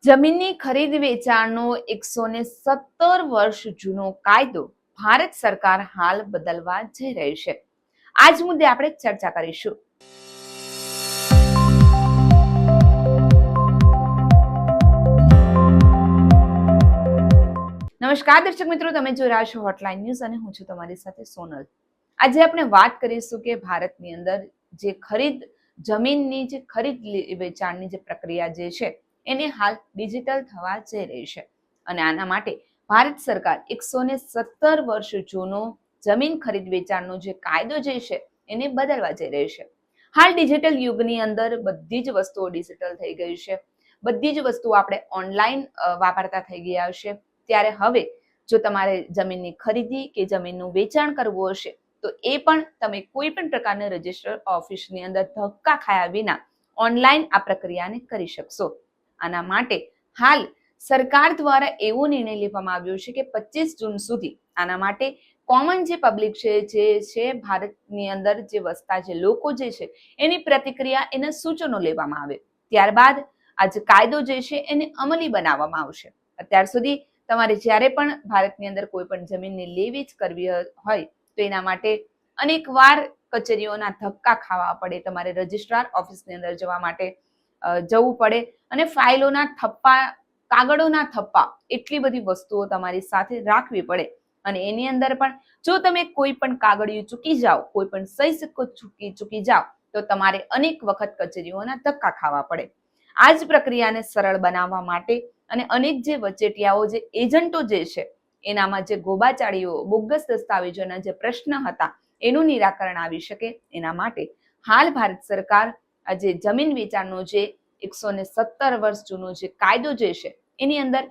જમીનની ખરીદ વેચાણનો 117 વર્ષ જૂનો કાયદો ભારત સરકાર હાલ બદલવા જઈ રહી છે. આજ મુદ્દે આપણે ચર્ચા કરીશું. નમસ્કાર દર્શક મિત્રો, તમે જોઈ રહ્યા છો હોટલાઇન ન્યૂઝ અને હું છું તમારી સાથે સોનલ. આજે આપણે વાત કરીશું કે ભારતની અંદર જે જમીનની જે ખરીદ વેચાણની જે પ્રક્રિયા જે છે એને હાલ ડિજિટલ થવા જઈ રહી છે અને આના માટે ભારત સરકાર 117 વર્ષ જૂનો જમીન ખરીદ વેચાણનો જે કાયદો જે છે એને બદલવા જઈ રહી છે. હાલ ડિજિટલ યુગની અંદર બધી જ વસ્તુઓ ડિજિટલ થઈ ગઈ છે. બધી જ વસ્તુઓ આપણે ઓનલાઈન વાપરતા થઈ ગયા છે. ત્યારે હવે જો તમારે જમીનની ખરીદી કે જમીનનું વેચાણ કરવું હશે તો એ પણ તમે કોઈ પણ પ્રકારના રજિસ્ટર ઓફિસની અંદર ધક્કા ખાયા વિના ઓનલાઈન આ પ્રક્રિયાને કરી શકશો. આના માટે હાલ સરકાર દ્વારા એવો નિર્ણય લેવામાં આવ્યો છે કે 25 જૂન સુધી આના માટે કોમન જે પબ્લિક છે, જે છે ભારતની અંદર જે વસતા જે લોકો જે છે એની પ્રતિક્રિયા, એના સૂચનો લેવામાં આવે. ત્યારબાદ આ જે કાયદો જે છે એને અમલી બનાવવામાં આવશે. અત્યાર સુધી તમારે જ્યારે પણ ભારતની અંદર કોઈ પણ જમીનની લે વેચ કરવી હોય તો એના માટે અનેક વાર કચેરીઓના ધક્કા ખાવા પડે. તમારે રજિસ્ટ્રાર ઓફિસની અંદર જવા માટે જવું પડે અને ફાઇલોના થપ્પા, કાગળોના થપ્પા, એટલી બધી વસ્તુઓ તમારી સાથે રાખવી પડે. અને એની અંદર પણ જો તમે કોઈ પણ કાગળિયું ચૂકી જાઓ, કોઈ પણ સહી સિક્કો ચૂકી જાઓ તો તમારે અનેક વખત કચેરીઓના ધક્કા ખાવા પડે. આ જ પ્રક્રિયાને સરળ બનાવવા માટે અને અનેક જે વચેટિયાઓ, જે એજન્ટો જે છે એનામાં જે ગોબાચાળીઓ, બોગસ દસ્તાવેજોના જે પ્રશ્ન હતા એનું નિરાકરણ આવી શકે એના માટે હાલ ભારત સરકાર આજે જમીન વેચાણનો જે 117 વર્ષ જૂનો જે કાયદો જે છે એની અંદર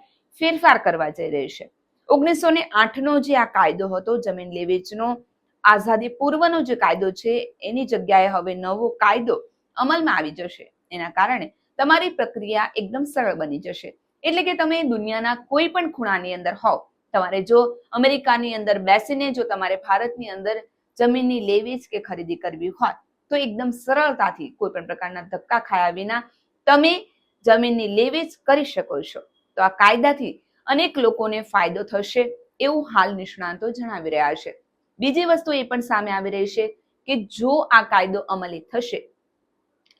ફેરફાર કરવા જઈ રહી છે. 1908નો જે આ કાયદો હતો, જમીન લે વેચનો આઝાદી પૂર્વનો જે કાયદો છે, એની જગ્યાએ હવે નવો કાયદો અમલમાં આવી જશે. એના કારણે તમારી પ્રક્રિયા એકદમ સરળ બની જશે. એટલે કે તમે દુનિયાના કોઈ પણ ખૂણાની અંદર હોવ, તમારે જો અમેરિકાની અંદર બેસીને જો તમારે ભારતની અંદર જમીનની લે વેચ કે ખરીદી કરવી હોય તો એકદમ સરળતાથી કોઈ પણ પ્રકારના ધક્કા ખાયા વિના તમે જમીનની લે વેચ કરી શકો છો. તો આ કાયદાથી અનેક લોકોને ફાયદો થશે એવું હાલ નિષ્ણાતો જણાવી રહ્યા છે. બીજી વસ્તુ એ પણ સામે આવી રહી છે કે જો આ કાયદો અમલી થશે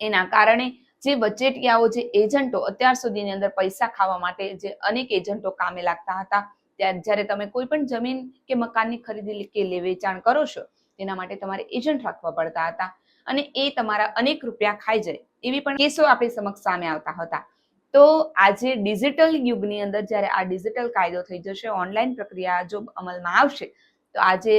એના કારણે જે વચેટિયાઓ, જે એજન્ટો અત્યાર સુધીની અંદર પૈસા ખાવા માટે જે અનેક એજન્ટો કામે લાગતા હતા, જ્યારે તમે કોઈ પણ જમીન કે મકાનની ખરીદી કે લે વેચાણ કરો છો તેના માટે તમારે એજન્ટ રાખવા પડતા હતા અને એ તમારા અનેક રૂપિયા ખાઈ જાય એવી પણ કેસો આપણી સમક્ષ સામે આવતા હતા. તો આજે ડિજિટલ યુગની અંદર જ્યારે આ ડિજિટલ કાયદો થઈ જશે, ઓનલાઈન પ્રક્રિયા જો અમલમાં આવશે તો આજે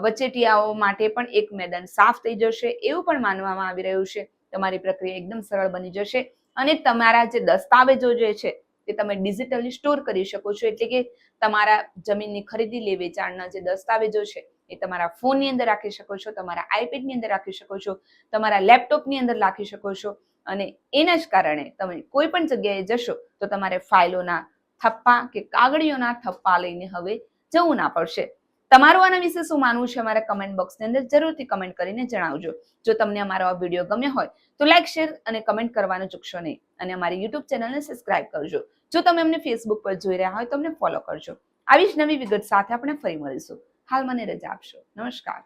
વચેટિયાઓ માટે પણ એક મેદાન સાફ થઈ જશે એવું પણ માનવામાં આવી રહ્યું છે. તમારી પ્રક્રિયા એકદમ સરળ બની જશે અને તમારા જે દસ્તાવેજો જે છે તે તમે ડિજિટલી સ્ટોર કરી શકો છો. એટલે કે તમારા જમીનની ખરીદી લે વેચાણના જે દસ્તાવેજો છે એ તમારા ફોનની અંદર રાખી શકો છો, તમારા આઈપેડની અંદર રાખી શકો છો, તમારા લેપટોપની અંદર રાખી શકો છો અને એના જ કારણે તમે કોઈ પણ જગ્યાએ જશો તો તમારે ફાઇલોના થપ્પા કે કાગળિયોના થપ્પા લઈને હવે જવું ના પડશે. તમારું આના વિશે શું માનવું છે અમારા કમેન્ટ બોક્સની અંદર જરૂરથી કમેન્ટ કરીને જણાવજો. જો તમને અમારો આ વિડીયો ગમ્યો હોય તો લાઈક, શેર અને કમેન્ટ કરવાનું ચૂકશો નહીં અને અમારી યુટ્યુબ ચેનલને સબસ્ક્રાઇબ કરજો. જો તમે અમને ફેસબુક પર જોઈ રહ્યા હોય તો અમને ફોલો કરજો. આવી જ નવી વિગત સાથે આપણે ફરી મળીશું. હાલ મને રજા આપશો. નમસ્કાર.